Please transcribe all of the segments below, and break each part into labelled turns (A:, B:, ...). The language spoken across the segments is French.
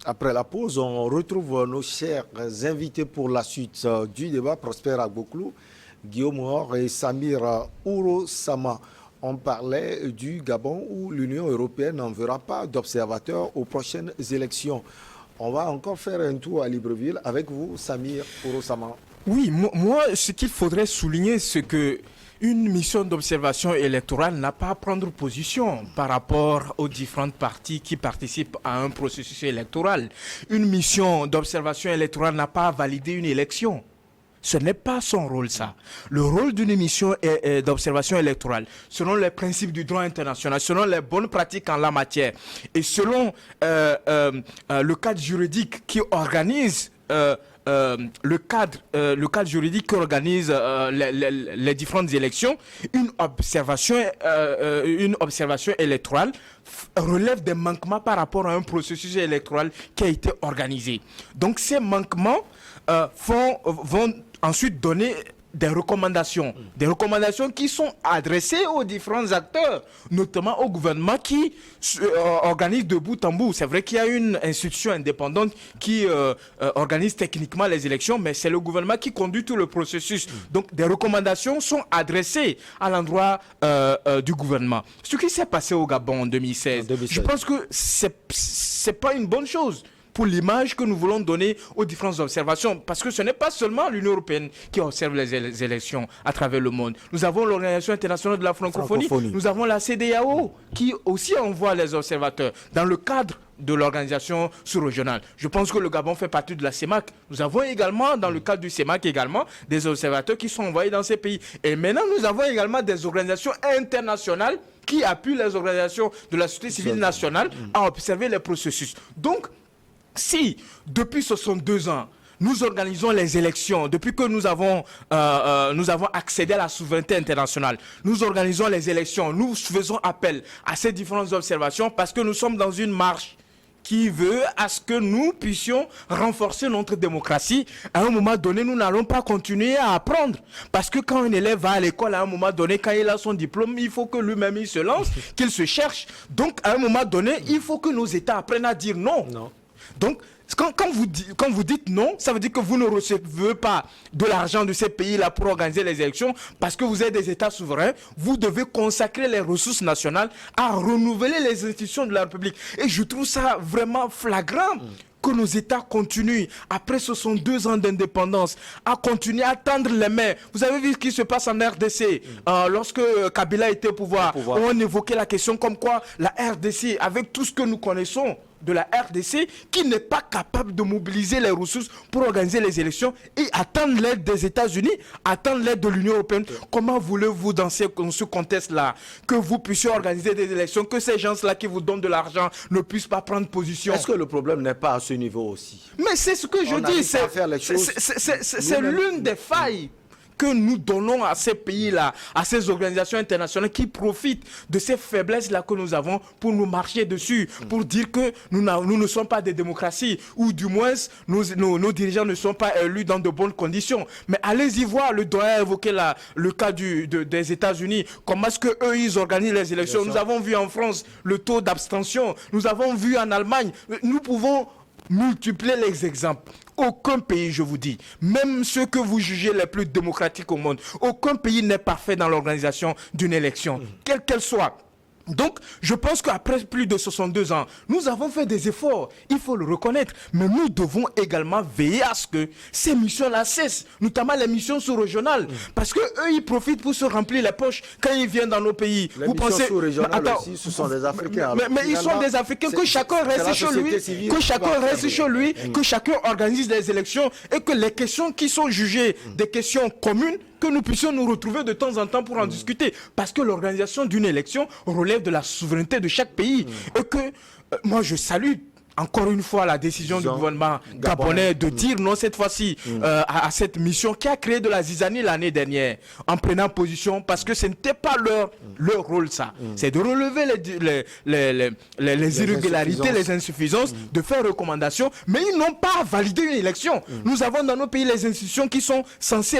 A: Après la pause, on retrouve nos chers invités pour la suite du débat. Prosper Agboklou, Guillaume Hor et Samir Ouro Sama. On parlait du Gabon où l'Union européenne n'enverra pas d'observateurs aux prochaines élections. On va encore faire un tour à Libreville avec vous, Samir Ouro Sama.
B: Oui, moi, ce qu'il faudrait souligner, c'est que une mission d'observation électorale n'a pas à prendre position par rapport aux différentes parties qui participent à un processus électoral. Une mission d'observation électorale n'a pas à valider une élection. Ce n'est pas son rôle, ça. Le rôle d'une mission d'observation électorale, selon les principes du droit international, selon les bonnes pratiques en la matière, et selon le cadre juridique qui organise le cadre juridique qui organise les différentes élections, une observation électorale relève des manquements par rapport à un processus électoral qui a été organisé. Donc ces manquements vont ensuite donner des recommandations qui sont adressées aux différents acteurs, notamment au gouvernement qui organise de bout en bout. C'est vrai qu'il y a une institution indépendante qui organise techniquement les élections, mais c'est le gouvernement qui conduit tout le processus. Donc des recommandations sont adressées à l'endroit du gouvernement. Ce qui s'est passé au Gabon en 2016, je pense que c'est pas une bonne chose pour l'image que nous voulons donner aux différentes observations. Parce que ce n'est pas seulement l'Union européenne qui observe les élections à travers le monde. Nous avons l'Organisation internationale de la francophonie. Nous avons la CEDEAO qui aussi envoie les observateurs dans le cadre de l'organisation sous-régionale. Je pense que le Gabon fait partie de la CEMAC. Nous avons également, dans le cadre du CEMAC également, des observateurs qui sont envoyés dans ces pays. Et maintenant, nous avons également des organisations internationales qui appuient les organisations de la société civile nationale à observer les processus. Donc, si, depuis 62 ans, nous organisons les élections, depuis que nous avons accédé à la souveraineté internationale, nous organisons les élections, nous faisons appel à ces différentes observations parce que nous sommes dans une marche qui veut à ce que nous puissions renforcer notre démocratie. À un moment donné, nous n'allons pas continuer à apprendre. Parce que quand un élève va à l'école, à un moment donné, quand il a son diplôme, il faut que lui-même il se lance, qu'il se cherche. Donc, à un moment donné, il faut que nos États apprennent à dire non. Donc, quand vous dites non, ça veut dire que vous ne recevez pas de l'argent de ces pays-là pour organiser les élections parce que vous êtes des États souverains. Vous devez consacrer les ressources nationales à renouveler les institutions de la République. Et je trouve ça vraiment flagrant que nos États continuent, après 62 ans d'indépendance, à continuer à tendre les mains. Vous avez vu ce qui se passe en RDC lorsque Kabila était au pouvoir. On évoquait la question comme quoi la RDC, avec tout ce que nous connaissons de la RDC, qui n'est pas capable de mobiliser les ressources pour organiser les élections et attendre l'aide des États-Unis, attendre l'aide de l'Union européenne. Comment voulez-vous dans ce contexte-là que vous puissiez organiser des élections, que ces gens-là qui vous donnent de l'argent ne puissent pas prendre position?
A: Est-ce que le problème n'est pas à ce niveau aussi?
B: Mais c'est ce que je dis, c'est l'une des failles que nous donnons à ces pays-là, à ces organisations internationales qui profitent de ces faiblesses-là que nous avons pour nous marcher dessus, pour dire que nous ne sommes pas des démocraties, ou du moins nos dirigeants ne sont pas élus dans de bonnes conditions. Mais allez-y voir, le doyen a évoqué le cas des États-Unis, comment est-ce qu'eux, ils organisent les élections. Nous avons vu en France le taux d'abstention, nous avons vu en Allemagne, nous pouvons multiplier les exemples. Aucun pays, je vous dis, même ceux que vous jugez les plus démocratiques au monde, aucun pays n'est parfait dans l'organisation d'une élection, quelle qu'elle soit. Donc, je pense qu'après plus de 62 ans, nous avons fait des efforts, il faut le reconnaître, mais nous devons également veiller à ce que ces missions-là cessent, notamment les missions sous-régionales, parce que eux, ils profitent pour se remplir les poches quand ils viennent dans nos pays.
A: Les missions sous-régionales aussi, ce sont des Africains.
B: Mais ils sont des Africains, que chacun reste chez lui, que chacun organise des élections et que les questions qui sont jugées des questions communes, que nous puissions nous retrouver de temps en temps pour en discuter. Parce que l'organisation d'une élection relève de la souveraineté de chaque pays. Et que moi, je salue encore une fois la décision du gouvernement gabonais de dire non cette fois-ci à cette mission qui a créé de la zizanie l'année dernière en prenant position parce que ce n'était pas l'heure leur rôle, ça. C'est de relever les irrégularités, les insuffisances, de faire recommandations, mais ils n'ont pas validé une élection. Nous avons dans nos pays les institutions qui sont censées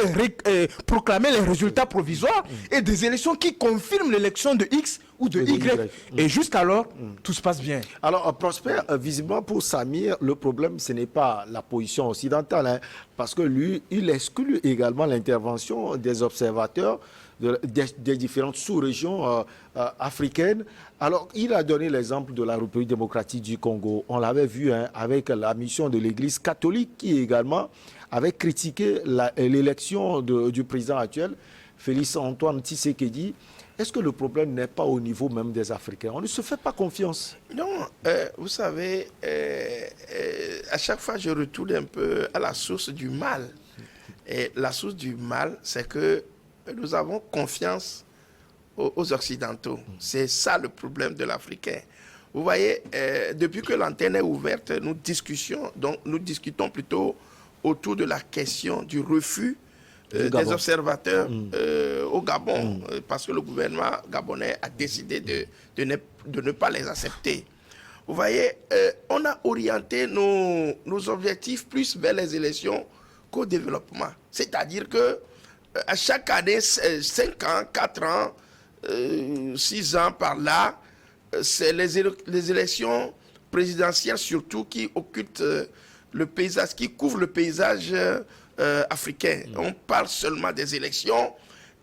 B: proclamer les résultats provisoires et des élections qui confirment l'élection de X ou de Y. Et jusqu'alors, tout se passe bien.
A: Alors, Prosper, visiblement pour Samir, le problème, ce n'est pas la position occidentale, hein, parce que lui, il exclut également l'intervention des observateurs des différentes sous-régions africaines. Alors, il a donné l'exemple de la République démocratique du Congo. On l'avait vu hein, avec la mission de l'Église catholique qui également avait critiqué l'élection du président actuel, Félix Antoine Tshisekedi. Est-ce que le problème n'est pas au niveau même des Africains? On ne se fait pas confiance.
C: Non, vous savez, à chaque fois, je retourne un peu à la source du mal. Et la source du mal, c'est que nous avons confiance aux Occidentaux. C'est ça le problème de l'Africain. Vous voyez, depuis que l'antenne est ouverte, nous discutons plutôt autour de la question du refus des observateurs au Gabon, parce que le gouvernement gabonais a décidé de ne pas les accepter. Vous voyez, on a orienté nos objectifs plus vers les élections qu'au développement. C'est-à-dire que à chaque année, 5 ans, 4 ans, 6 ans par là, c'est les élections présidentielles surtout qui occultent le paysage, qui couvrent le paysage africain. On parle seulement des élections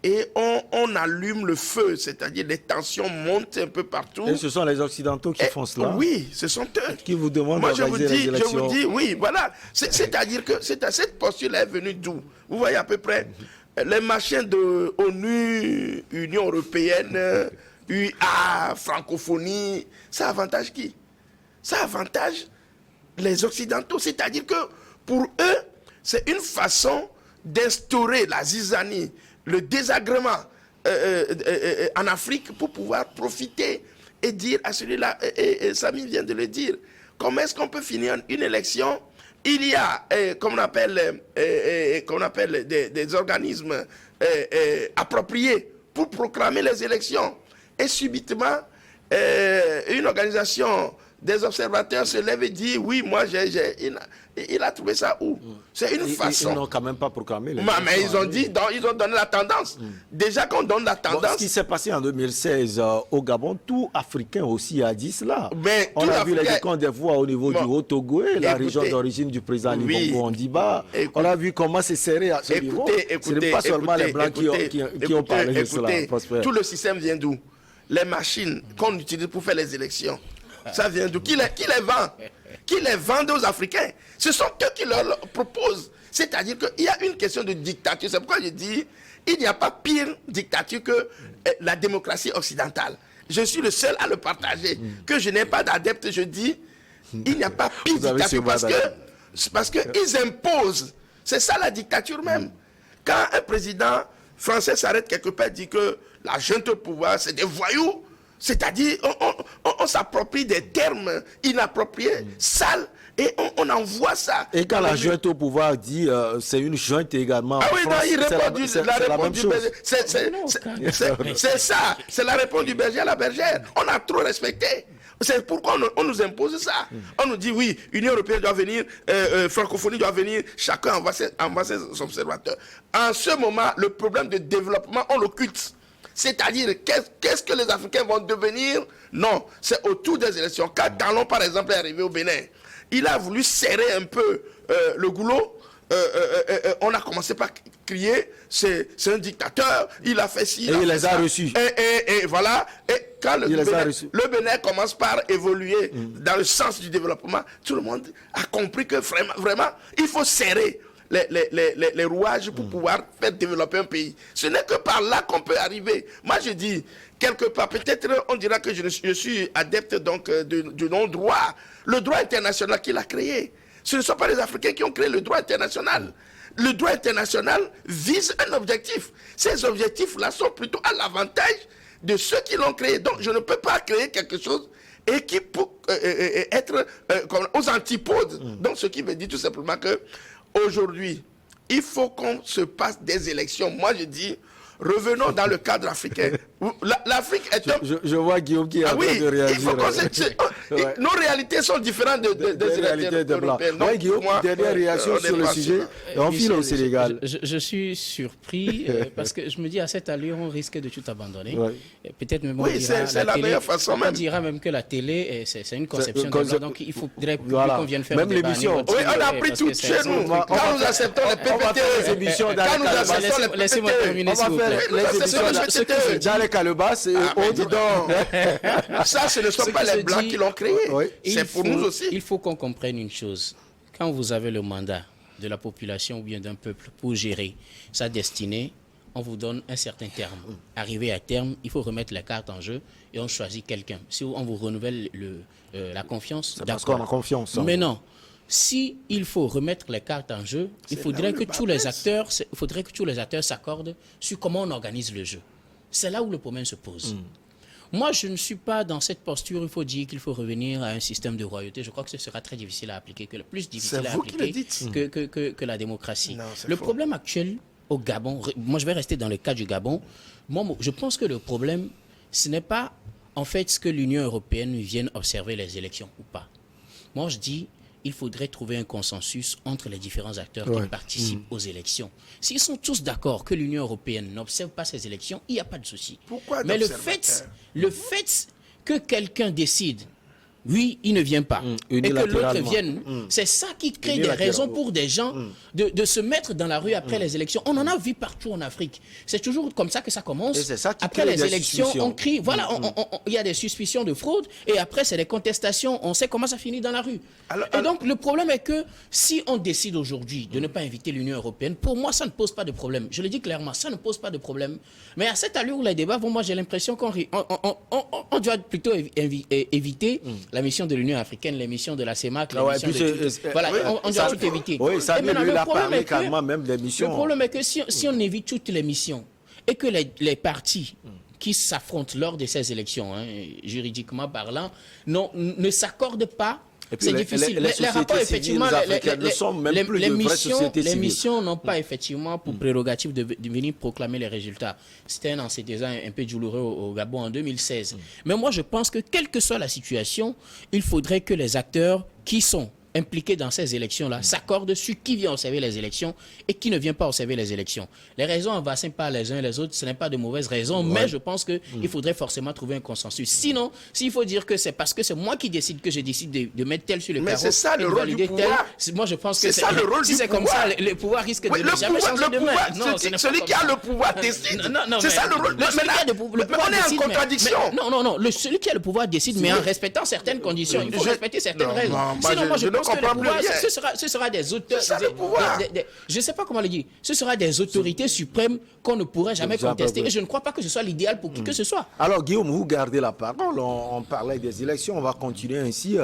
C: et on allume le feu, c'est-à-dire les tensions montent un peu partout.
A: Et ce sont les Occidentaux qui font cela?
C: Oui, ce sont eux.
A: Qui vous demandent
C: d'organiser
A: les élections?
C: Je vous dis, oui, voilà. C'est-à-dire que cette posture est venue d'où? Vous voyez à peu près les machins de ONU, Union européenne, UA, francophonie, ça avantage qui? Ça avantage les Occidentaux. C'est-à-dire que pour eux, c'est une façon d'instaurer la zizanie, le désagrément en Afrique pour pouvoir profiter et dire à celui-là, et Samy vient de le dire, comment est-ce qu'on peut finir une élection? Il y a, comme on appelle des organismes appropriés pour proclamer les élections. Et subitement, une organisation des observateurs se lève et dit, oui, moi, il a trouvé ça où? C'est une façon.
A: Ils n'ont quand même pas proclamé les
C: élections. Mais ils ont dit, ils ont donné la tendance. Déjà qu'on donne la tendance.
A: Bon, ce qui s'est passé en 2016 au Gabon, tout Africain aussi a dit cela.
C: Mais
A: on a vu les décomptes des voix au niveau du Haut-Togo, la région d'origine du président Libongo Ondiba. On a vu comment c'est serré à ce niveau. Ce n'est pas seulement les Blancs qui ont parlé de cela.
C: Tout le système vient d'où? Les machines qu'on utilise pour faire les élections. Ça vient d'où? Qui les vend? Qui les vendent aux Africains? Ce sont eux qui leur proposent. C'est-à-dire qu'il y a une question de dictature. C'est pourquoi je dis il n'y a pas pire dictature que la démocratie occidentale. Je suis le seul à le partager. Que je n'ai pas d'adepte, je dis il n'y a pas pire dictature parce qu'ils imposent. C'est ça la dictature même. Quand un président français s'arrête quelque part et dit que la junte au pouvoir, c'est des voyous, c'est-à-dire on s'approprie des termes inappropriés, sales, et on envoie ça.
A: Et quand la junte au pouvoir dit c'est une junte également.
C: Ah oui, non, il répond la réponse du berger. C'est ça, c'est la réponse du berger à la bergère. On a trop respecté. C'est pourquoi on nous impose ça. On nous dit oui, Union européenne doit venir, francophonie doit venir, chacun envoie ses observateurs. En ce moment, le problème de développement, on l'occulte. C'est-à-dire, qu'est-ce que les Africains vont devenir? Non, c'est autour des élections. Quand Talon, par exemple, est arrivé au Bénin, il a voulu serrer un peu le goulot. On a commencé par crier, c'est un dictateur, il a fait ci.
A: Et il les a reçus.
C: Et voilà, et quand le Bénin commence par évoluer dans le sens du développement, tout le monde a compris que vraiment, il faut serrer les rouages pour pouvoir faire développer un pays. Ce n'est que par là qu'on peut arriver. Moi, je dis, quelque part, peut-être on dira que je suis adepte donc du non-droit. Le droit international qu'il a créé. Ce ne sont pas les Africains qui ont créé le droit international. Le droit international vise un objectif. Ces objectifs-là sont plutôt à l'avantage de ceux qui l'ont créé. Donc, je ne peux pas créer quelque chose et qui peut être aux antipodes. Donc, ce qui veut dire tout simplement que aujourd'hui, il faut qu'on se passe des élections. Moi, je dis, Revenons dans le cadre africain. L'Afrique est un...
A: Je vois Guillaume qui est en train de réagir.
C: Il faut ouais. Nos réalités sont différentes des réalités de Blanc.
A: Oui, Guillaume, dernière réaction sur le sujet. Et on file au Sénégal.
D: Je suis surpris parce que je me dis à cette allure, on risque de tout abandonner. Ouais. Peut-être même
C: c'est la meilleure façon
D: on dira même que la télé, c'est une conception de Blanc. Donc il faudrait qu'on vienne faire
A: même l'émission.
C: Oui, on a pris tout chez nous. Quand nous acceptons les PPT, quand nous acceptons les PPT,
D: laissez-moi terminer s'il vous plaît.
A: Les émissions dans les calebasses et autres.
C: Ça, ce ne sont pas les Blancs qui l'ont créé. C'est pour nous aussi.
D: Il faut qu'on comprenne une chose. Quand vous avez le mandat de la population ou bien d'un peuple pour gérer sa destinée, on vous donne un certain terme. Arrivé à terme, il faut remettre les cartes en jeu et on choisit quelqu'un. Si on vous renouvelle la confiance,
A: parce qu'on a confiance.
D: Mais non. Si il faut remettre les cartes en jeu, il faudrait que tous les acteurs s'accordent sur comment on organise le jeu. C'est là où le problème se pose. Moi, je ne suis pas dans cette posture, il faut dire qu'il faut revenir à un système de royauté. Je crois que ce sera très difficile à appliquer, plus difficile à appliquer que la démocratie. Le problème actuel au Gabon, moi je vais rester dans le cas du Gabon, moi je pense que le problème, ce n'est pas en fait ce que l'Union européenne vienne observer les élections ou pas. Moi je dis, il faudrait trouver un consensus entre les différents acteurs qui participent aux élections. S'ils sont tous d'accord que l'Union européenne n'observe pas ces élections, il n'y a pas de souci.
C: Pourquoi?
D: Mais le fait que quelqu'un décide, oui, il ne vient pas, et que l'autre vienne, c'est ça qui crée des raisons pour des gens de se mettre dans la rue après les élections. On en a vu partout en Afrique. C'est toujours comme ça que ça commence. Après les élections, on crie, voilà, il y a des suspicions de fraude, et après c'est des contestations, on sait comment ça finit dans la rue. Et donc le problème est que si on décide aujourd'hui de ne pas inviter l'Union européenne, pour moi ça ne pose pas de problème. Je le dis clairement, ça ne pose pas de problème. Mais à cette allure où les débats vont, moi j'ai l'impression qu'on doit plutôt éviter la mission de l'Union africaine, les missions de la CEMAC, les missions de voilà, on doit tout éviter.
A: Oui, ça lui a parlé carrément même des missions.
D: Le problème est que si on évite toutes les missions et que les partis qui s'affrontent lors de ces élections, juridiquement parlant, ne s'accordent pas, c'est difficile. Les rapports, effectivement, les missions n'ont pas effectivement pour prérogative de venir proclamer les résultats. C'était un antécédent un peu douloureux au Gabon en 2016. Mais moi, je pense que quelle que soit la situation, il faudrait que les acteurs qui sont impliqués dans ces élections-là s'accordent sur qui vient observer les élections et qui ne vient pas observer les élections. Les raisons envassées par les uns et les autres, ce n'est pas de mauvaises raisons, mais je pense qu'il faudrait forcément trouver un consensus. Sinon, s'il faut dire que c'est parce que c'est moi qui décide que je décide de mettre tel sur le carreau,
C: mais c'est ça le rôle du pouvoir.
D: Moi, je pense que
C: c'est ça le rôle
D: si c'est comme ça, le pouvoir risque de ne jamais changer demain.
C: Non, celui qui a le pouvoir décide. C'est ça le rôle. On est en contradiction.
D: Non, celui qui a le pouvoir décide, mais en respectant certaines conditions. Il faut respecter certaines règles. Sinon, moi, je pense que le pouvoir, ce sera des auteurs. Je ne sais pas comment le dire. Ce sera des autorités suprêmes qu'on ne pourrait jamais contester. Et je ne crois pas que ce soit l'idéal pour qui que ce soit.
A: Alors, Guillaume, vous gardez la parole. On parlait des élections. On va continuer ainsi.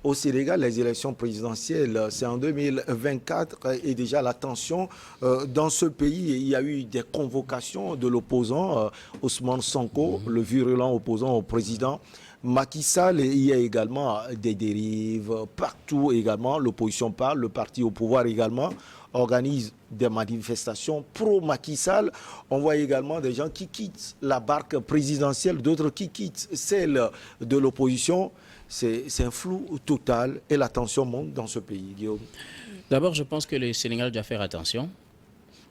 A: Au Sénégal, les élections présidentielles, c'est en 2024. Et déjà, la tension dans ce pays, il y a eu des convocations de l'opposant, Ousmane Sonko, le virulent opposant au président Macky Sall. Il y a également des dérives partout également. L'opposition parle, le parti au pouvoir également organise des manifestations pro-Macky Sall. On voit également des gens qui quittent la barque présidentielle, d'autres qui quittent celle de l'opposition. C'est un flou total et la tension monte dans ce pays, Guillaume.
D: D'abord, je pense que le Sénégal doit faire attention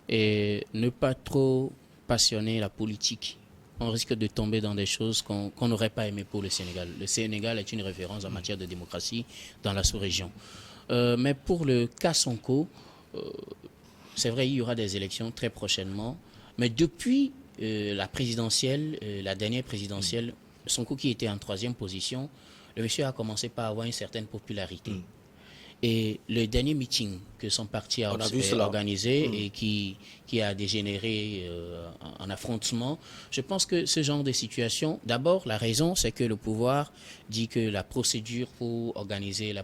D: et ne pas trop passionner la politique. On risque de tomber dans des choses qu'on n'aurait pas aimé pour le Sénégal. Le Sénégal est une référence en matière de démocratie dans la sous-région. Mais pour le cas Sonko, c'est vrai, il y aura des élections très prochainement. Mais depuis la présidentielle, la dernière présidentielle, Sonko qui était en 3e position, le monsieur a commencé par avoir une certaine popularité. Et le dernier meeting que son parti a organisé et qui a dégénéré en affrontement, je pense que ce genre de situation, d'abord, la raison, c'est que le pouvoir dit que la procédure pour organiser,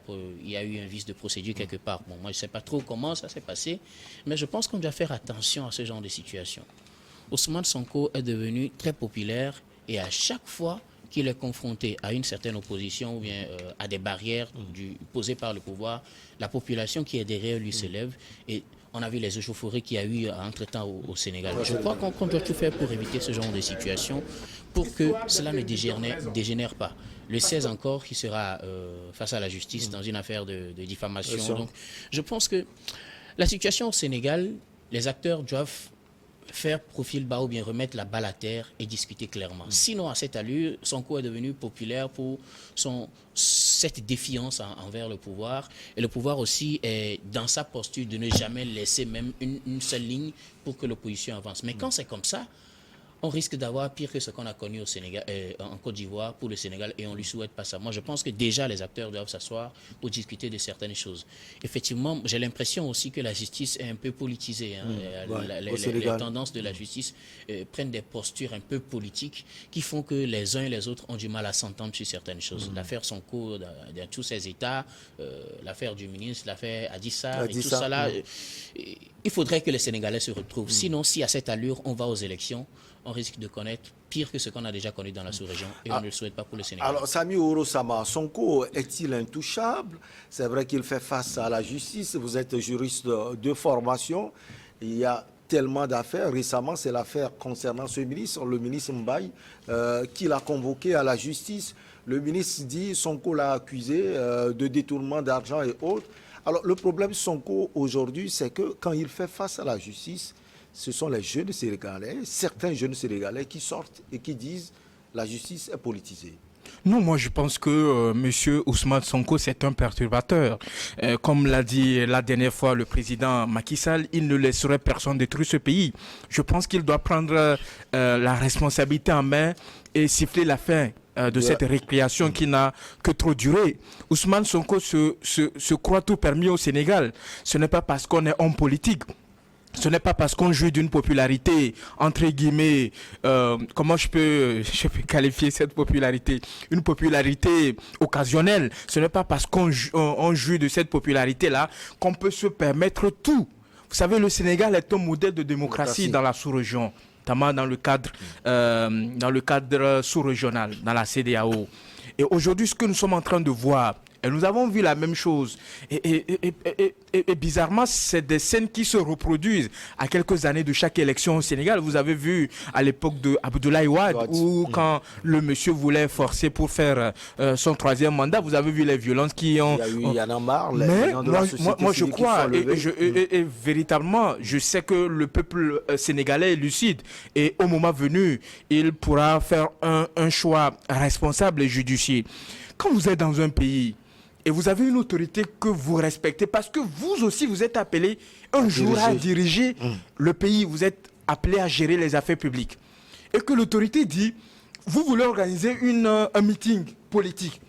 D: il y a eu un vice de procédure quelque part. Bon, moi, je ne sais pas trop comment ça s'est passé, mais je pense qu'on doit faire attention à ce genre de situation. Ousmane Sonko est devenu très populaire et à chaque fois, qu'il est confronté à une certaine opposition ou bien à des barrières posées par le pouvoir, la population qui est derrière lui se lève et on a vu les échauffourées qu'il y a eu entre-temps au Sénégal. Je crois qu'on doit tout faire pour éviter ce genre de situation, pour que cela ne dégénère pas. Le 16 encore, qui sera face à la justice dans une affaire de diffamation. Donc, je pense que la situation au Sénégal, les acteurs doivent faire profil bas ou bien remettre la balle à terre et discuter clairement. Sinon, à cette allure, Sonko est devenu populaire pour cette défiance envers le pouvoir. Et le pouvoir aussi est dans sa posture de ne jamais laisser même une seule ligne pour que l'opposition avance. Mais quand c'est comme ça, on risque d'avoir pire que ce qu'on a connu au Sénégal, en Côte d'Ivoire pour le Sénégal, et on ne lui souhaite pas ça. Moi, je pense que déjà les acteurs doivent s'asseoir pour discuter de certaines choses. Effectivement, j'ai l'impression aussi que la justice est un peu politisée. Les tendances de la justice prennent des postures un peu politiques qui font que les uns et les autres ont du mal à s'entendre sur certaines choses. L'affaire Sonko dans tous ses états, l'affaire du ministre, l'affaire Adissa, et tout ça là, il faudrait que les Sénégalais se retrouvent. Sinon, si à cette allure, on va aux élections, on risque de connaître pire que ce qu'on a déjà connu dans la sous-région et on ne le souhaite pas pour le Sénégal.
A: Alors, Samy Ouro Sama, Sonko est-il intouchable? C'est vrai qu'il fait face à la justice. Vous êtes juriste de formation. Il y a tellement d'affaires. Récemment, c'est l'affaire concernant ce ministre, le ministre Mbaye, qui l'a convoqué à la justice. Le ministre dit Sonko l'a accusé de détournement d'argent et autres. Alors, le problème de Sonko aujourd'hui, c'est que quand il fait face à la justice, ce sont les jeunes Sénégalais, certains jeunes Sénégalais qui sortent et qui disent la justice est politisée.
B: Non, moi je pense que M. Ousmane Sonko, c'est un perturbateur. Comme l'a dit la dernière fois le président Macky Sall, il ne laisserait personne détruire ce pays. Je pense qu'il doit prendre la responsabilité en main et siffler la fin de cette récréation qui n'a que trop duré. Ousmane Sonko se croit tout permis au Sénégal. Ce n'est pas parce qu'on est homme politique. Ce n'est pas parce qu'on joue d'une popularité, entre guillemets, comment je peux qualifier cette popularité? Une popularité occasionnelle. Ce n'est pas parce qu'on joue de cette popularité-là qu'on peut se permettre tout. Vous savez, le Sénégal est un modèle de démocratie dans la sous-région, notamment dans le cadre sous-régional, dans la CEDEAO. Et aujourd'hui, ce que nous sommes en train de voir, et nous avons vu la même chose. Et bizarrement, c'est des scènes qui se reproduisent à quelques années de chaque élection au Sénégal. Vous avez vu à l'époque de Abdoulaye Wade, où quand le monsieur voulait forcer pour faire son troisième mandat, vous avez vu les violences qui ont...
A: Il y en a marre.
B: Mais moi je crois, et véritablement, je sais que le peuple sénégalais est lucide. Et au moment venu, il pourra faire un choix responsable et judicieux. Quand vous êtes dans un pays... et vous avez une autorité que vous respectez, parce que vous aussi, vous êtes appelé un jour à diriger le pays, vous êtes appelé à gérer les affaires publiques. Et que l'autorité dit, vous voulez organiser un meeting politique.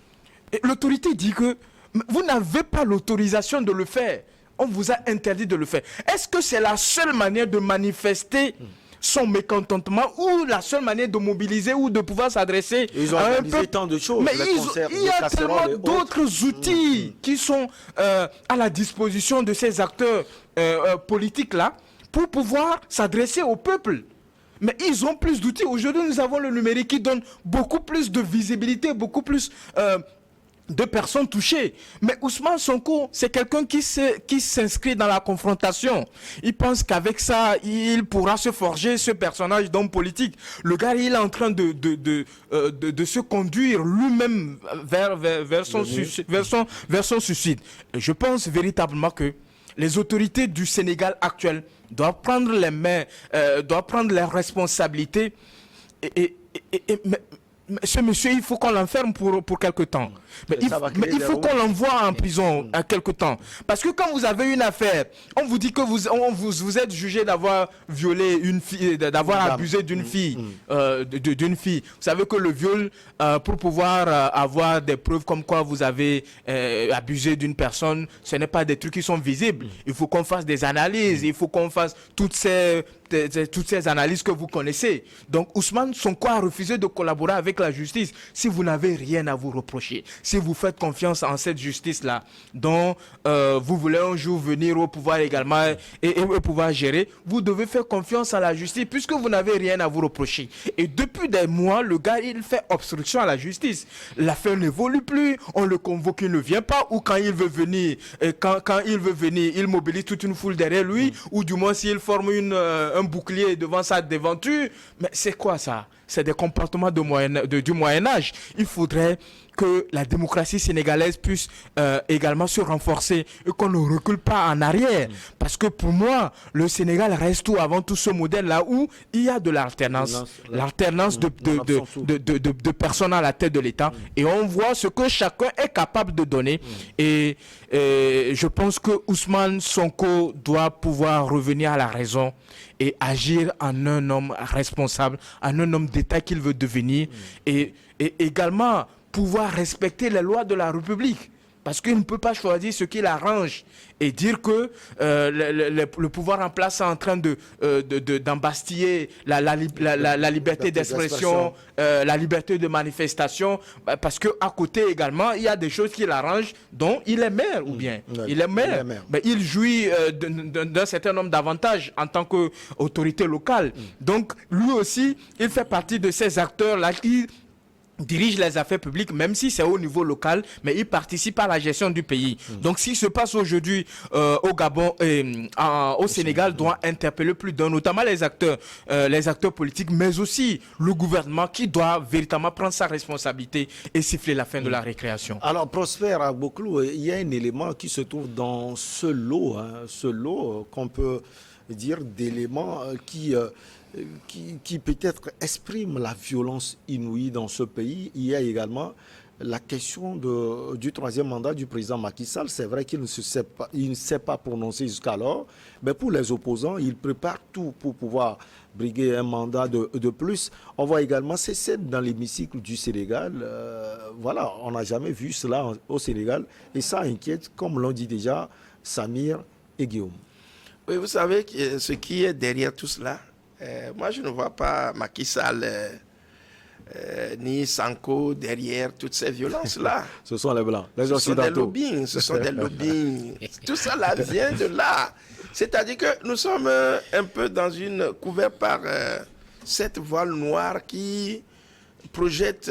B: Et l'autorité dit que vous n'avez pas l'autorisation de le faire. On vous a interdit de le faire. Est-ce que c'est la seule manière de manifester son mécontentement ou la seule manière de mobiliser ou de pouvoir s'adresser à un peuple?
A: Tant de choses,
B: mais il y a tellement d'autres outils qui sont à la disposition de ces acteurs politiques-là pour pouvoir s'adresser au peuple. Mais ils ont plus d'outils. Aujourd'hui, nous avons le numérique qui donne beaucoup plus de visibilité, beaucoup plus... de personnes touchées. Mais Ousmane Sonko, c'est quelqu'un qui s'inscrit dans la confrontation. Il pense qu'avec ça, il pourra se forger ce personnage d'homme politique. Le gars, il est en train de se conduire lui-même vers son suicide. Et je pense véritablement que les autorités du Sénégal actuel doivent prendre les mains, doivent prendre leurs responsabilités. Mais ce monsieur, il faut qu'on l'enferme pour quelque temps. Mais il faut qu'on l'envoie en prison à quelque temps. Parce que quand vous avez une affaire, on vous dit que vous êtes jugé d'avoir violé une fille, d'avoir abusé d'une fille, d'une fille. Vous savez que le viol, pour pouvoir avoir des preuves comme quoi vous avez abusé d'une personne, ce n'est pas des trucs qui sont visibles. Il faut qu'on fasse des analyses, il faut qu'on fasse toutes ces analyses que vous connaissez. Donc Ousmane Sonko a refusé de collaborer avec la justice. Si vous n'avez rien à vous reprocher, si vous faites confiance en cette justice-là, dont vous voulez un jour venir au pouvoir également et pouvoir gérer, vous devez faire confiance à la justice puisque vous n'avez rien à vous reprocher. Et depuis des mois, le gars, il fait obstruction à la justice. L'affaire n'évolue plus, on le convoque, il ne vient pas, ou quand il veut venir, quand il veut venir, il mobilise toute une foule derrière lui, ou du moins s'il forme un bouclier devant sa devanture. Mais c'est quoi ça? C'est des comportements du Moyen-Âge. Il faudrait que la démocratie sénégalaise puisse également se renforcer et qu'on ne recule pas en arrière. Parce que pour moi, le Sénégal reste tout avant tout ce modèle-là où il y a de l'alternance. L'alternance de personnes à la tête de l'État. Et on voit ce que chacun est capable de donner. Et je pense que Ousmane Sonko doit pouvoir revenir à la raison et agir en un homme responsable, en un homme d'État qu'il veut devenir. Et également pouvoir respecter les lois de la République. Parce qu'il ne peut pas choisir ce qu'il arrange et dire que le pouvoir en place est en train d'embastiller la liberté d'expression, la liberté de manifestation, parce qu'à côté également, il y a des choses qu'il arrange dont il est maire, ou bien il est maire. Mais il jouit d'un certain nombre d'avantages en tant qu'autorité locale. Donc, lui aussi, il fait partie de ces acteurs-là qui dirige les affaires publiques, même si c'est au niveau local, mais il participe à la gestion du pays. Donc, ce qui se passe aujourd'hui au Gabon et au Sénégal doit interpeller plus d'un, notamment les acteurs politiques, mais aussi le gouvernement qui doit véritablement prendre sa responsabilité et siffler la fin de la récréation.
A: Alors, Prosper Agboklou, il y a un élément qui se trouve dans ce lot qu'on peut dire d'éléments qui peut-être exprime la violence inouïe dans ce pays. Il y a également la question du troisième mandat du président Macky Sall. C'est vrai qu'il ne s'est pas prononcé jusqu'alors, mais pour les opposants, il prépare tout pour pouvoir briguer un mandat de plus. On voit également ces scènes dans l'hémicycle du Sénégal. Voilà, on n'a jamais vu cela au Sénégal et ça inquiète, comme l'ont dit déjà Samir et Guillaume.
C: Oui, vous savez ce qui est derrière tout cela. Moi, je ne vois pas Macky Sall ni Sanko derrière toutes ces violences-là.
A: Ce sont les Blancs, les Occidentaux.
C: Ce sont des lobbying. Tout ça là vient de là. C'est-à-dire que nous sommes un peu couverts par cette voile noire qui projette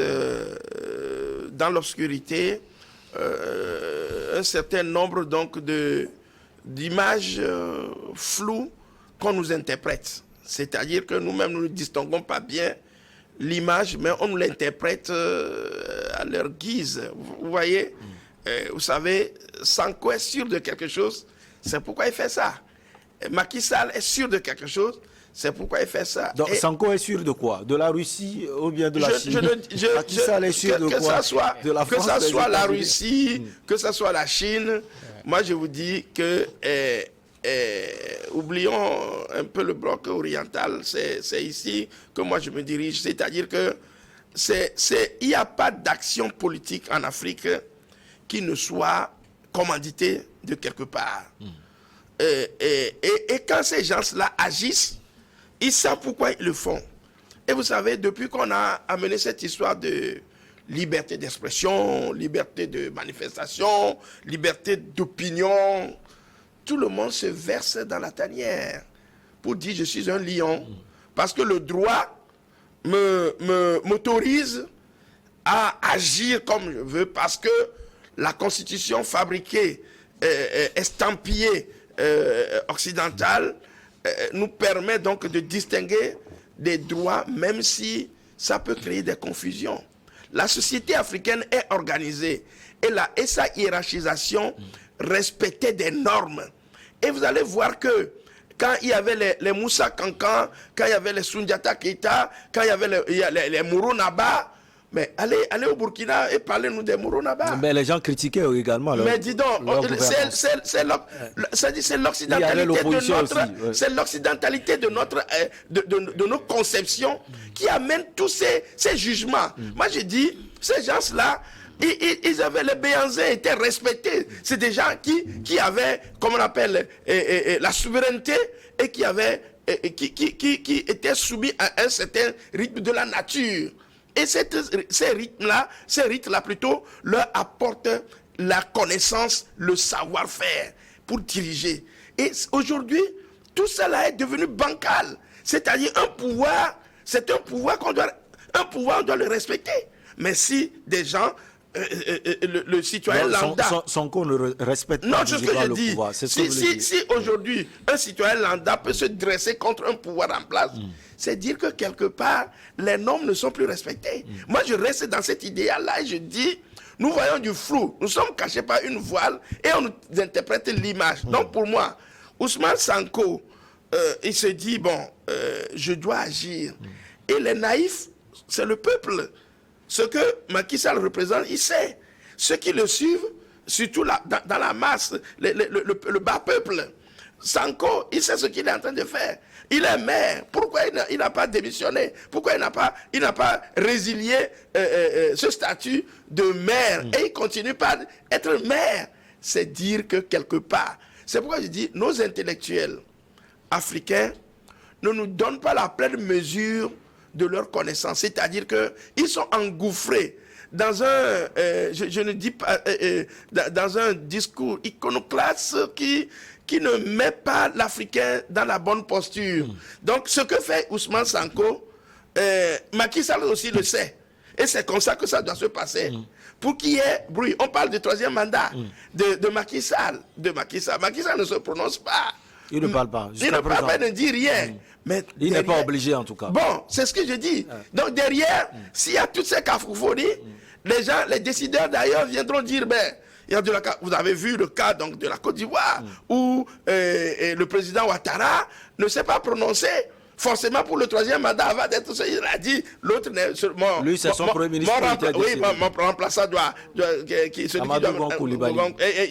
C: dans l'obscurité un certain nombre donc d'images floues qu'on nous interprète. C'est-à-dire que nous-mêmes, nous ne distinguons pas bien l'image, mais on nous l'interprète à leur guise. Vous voyez, vous savez, Sanko est sûr de quelque chose, c'est pourquoi il fait ça. Macky Sall est sûr de quelque chose, c'est pourquoi il fait ça.
A: Donc, Sanko est sûr de quoi? De la Russie ou bien de la Chine? Macky Sall est sûr de quoi? De la France,
C: que ce soit la Russie, que ce soit la Chine, moi je vous dis que... oublions un peu le bloc oriental, c'est ici que moi je me dirige, c'est-à-dire que il n'y a pas d'action politique en Afrique qui ne soit commanditée de quelque part. Et quand ces gens-là agissent, ils savent pourquoi ils le font. Et vous savez, depuis qu'on a amené cette histoire de liberté d'expression, liberté de manifestation, liberté d'opinion, tout le monde se verse dans la tanière pour dire je suis un lion. Parce que le droit m'autorise à agir comme je veux, parce que la constitution fabriquée, estampillée occidentale, nous permet donc de distinguer des droits, même si ça peut créer des confusions. La société africaine est organisée et sa hiérarchisation respectait des normes. Et vous allez voir que quand il y avait les Moussa Kankan, quand il y avait les Soundiata Keita, quand il y avait les Mourou Naba, mais allez au Burkina et parlez-nous des Mourou Naba.
A: Mais les gens critiquaient également.
C: Mais dis donc, c'est l'occidentalité de nos conceptions qui amène tous ces jugements. Moi, j'ai dit, ces gens-là, ils avaient, les Béanzais étaient respectés. C'est des gens qui avaient, comme on appelle, la souveraineté et qui étaient soumis à un certain rythme de la nature. Et ces rites-là plutôt leur apportent la connaissance, le savoir-faire pour diriger. Et aujourd'hui, tout cela est devenu bancal. C'est-à-dire un pouvoir, c'est un pouvoir on doit le respecter. Mais si des gens, le citoyen lambda...
A: Sonko ne respecte
C: non,
A: pas
C: c'est ce que je dis.
A: pouvoir.
C: Si aujourd'hui, un citoyen lambda peut se dresser contre un pouvoir en place, c'est dire que quelque part, les normes ne sont plus respectées. Moi, je reste dans cet idéal-là et je dis, nous voyons du flou. Nous sommes cachés par une voile et on nous interprète l'image. Donc pour moi, Ousmane Sonko, il se dit, bon, je dois agir. Et les naïfs, c'est le peuple. Ce que Macky Sall représente, il sait. Ceux qui le suivent, surtout dans la masse, le bas peuple, Sonko, il sait ce qu'il est en train de faire. Il est maire. Pourquoi il n'a pas démissionné? Pourquoi il n'a pas résilié ce statut de maire? Et il continue par être maire. C'est dire que quelque part, c'est pourquoi je dis, nos intellectuels africains ne nous donnent pas la pleine mesure de leur connaissance. C'est-à-dire qu'ils sont engouffrés dans un, je ne dis pas, dans un discours iconoclaste qui ne met pas l'Africain dans la bonne posture. Donc, ce que fait Ousmane Sonko, Macky Sall aussi le sait. Et c'est comme ça que ça doit se passer. Pour qu'il y ait bruit. On parle du troisième mandat de Macky Sall. Macky Sall ne se prononce pas.
A: Il ne parle pas.
C: Il ne parle pas, il ne dit rien. Mais
A: il n'est pas obligé en tout cas.
C: Bon, c'est ce que je dis. Donc derrière, s'il y a toutes ces cacophonies, les gens, les décideurs d'ailleurs viendront dire, ben, vous avez vu le cas donc, de la Côte d'Ivoire, où le président Ouattara ne s'est pas prononcé. Forcément, pour le troisième mandat, avant d'être ce qu'il a dit, l'autre n'est seulement...
A: Lui, c'est son premier ministre.
C: Oui, mon remplaçant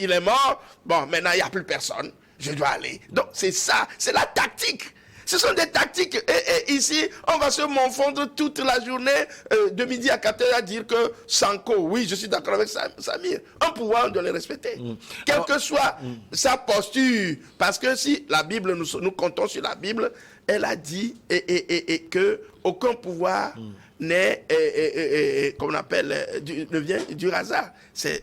C: il est mort. Bon, maintenant, il n'y a plus personne. Je dois aller. Donc, c'est ça. C'est la tactique. Ce sont des tactiques. Et ici, on va se confondre toute la journée, de midi à 4 heures, à dire que Sonko, oui, je suis d'accord avec Samir. Un pouvoir, on doit le respecter. Quelle que soit sa posture. Parce que si la Bible, nous comptons sur la Bible, elle a dit que aucun pouvoir n'est, comme on appelle, ne vient du hasard.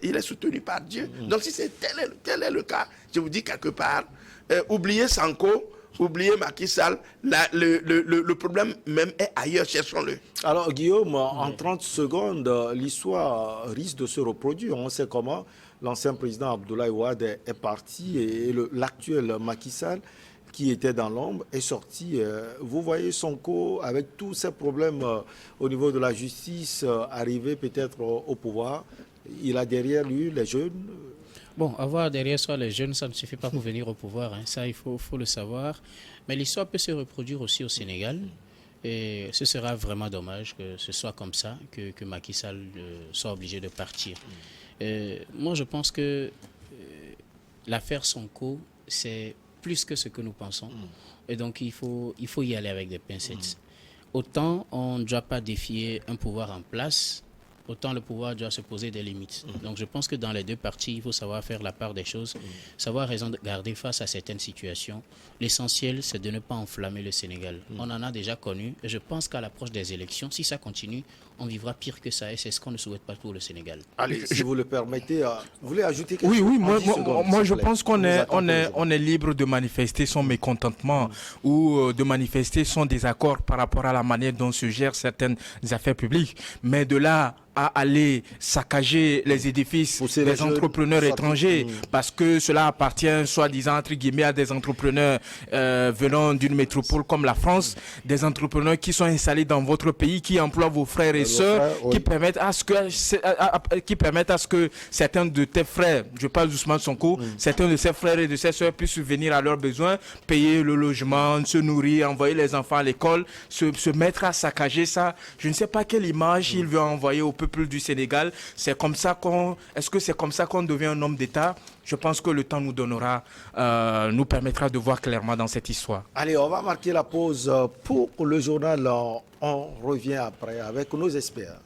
C: Il est soutenu par Dieu. Donc si tel est le cas, je vous dis quelque part, oubliez Sonko, oubliez Macky Sall, le problème même est ailleurs, cherchons-le.
A: Alors Guillaume, en 30 secondes, l'histoire risque de se reproduire. On sait comment l'ancien président Abdoulaye Wade est parti et l'actuel Macky Sall, qui était dans l'ombre, est sorti. Vous voyez Sonko, avec tous ces problèmes au niveau de la justice, arriver peut-être au pouvoir. Il a derrière lui les jeunes.
D: Bon, avoir derrière soi les jeunes, ça ne suffit pas pour venir au pouvoir. Ça, il faut le savoir. Mais l'histoire peut se reproduire aussi au Sénégal. Et ce sera vraiment dommage que ce soit comme ça, que Macky Sall soit obligé de partir. Moi, je pense que l'affaire Sonko, c'est plus que ce que nous pensons. Et donc, il faut y aller avec des pincettes. Autant on ne doit pas défier un pouvoir en place, autant le pouvoir doit se poser des limites. Donc je pense que dans les deux parties, il faut savoir faire la part des choses, savoir raison de garder face à certaines situations. L'essentiel, c'est de ne pas enflammer le Sénégal. On en a déjà connu, et je pense qu'à l'approche des élections, si ça continue, on vivra pire que ça, et c'est ce qu'on ne souhaite pas pour le Sénégal.
A: Allez, si vous le permettez, vous voulez ajouter quelque
B: chose?
A: Oui,
B: moi je pense qu'on est libre de manifester son mécontentement ou de manifester son désaccord par rapport à la manière dont se gèrent certaines affaires publiques. Mais de là à aller saccager les édifices des entrepreneurs étrangers parce que cela appartient soi-disant entre guillemets à des entrepreneurs venant d'une métropole comme la France, des entrepreneurs qui sont installés dans votre pays, qui emploient vos frères et sœurs, qui permettent à ce que certains de tes frères, je parle d'Ousmane Sonko, certains de ses frères et de ses sœurs puissent subvenir à leurs besoins, payer le logement, se nourrir, envoyer les enfants à l'école, se mettre à saccager ça. Je ne sais pas quelle image il veut envoyer au peuple du Sénégal. Est-ce que c'est comme ça qu'on devient un homme d'État? Je pense que le temps nous permettra de voir clairement dans cette histoire.
A: Allez, on va marquer la pause pour le journal. On revient après avec nos experts.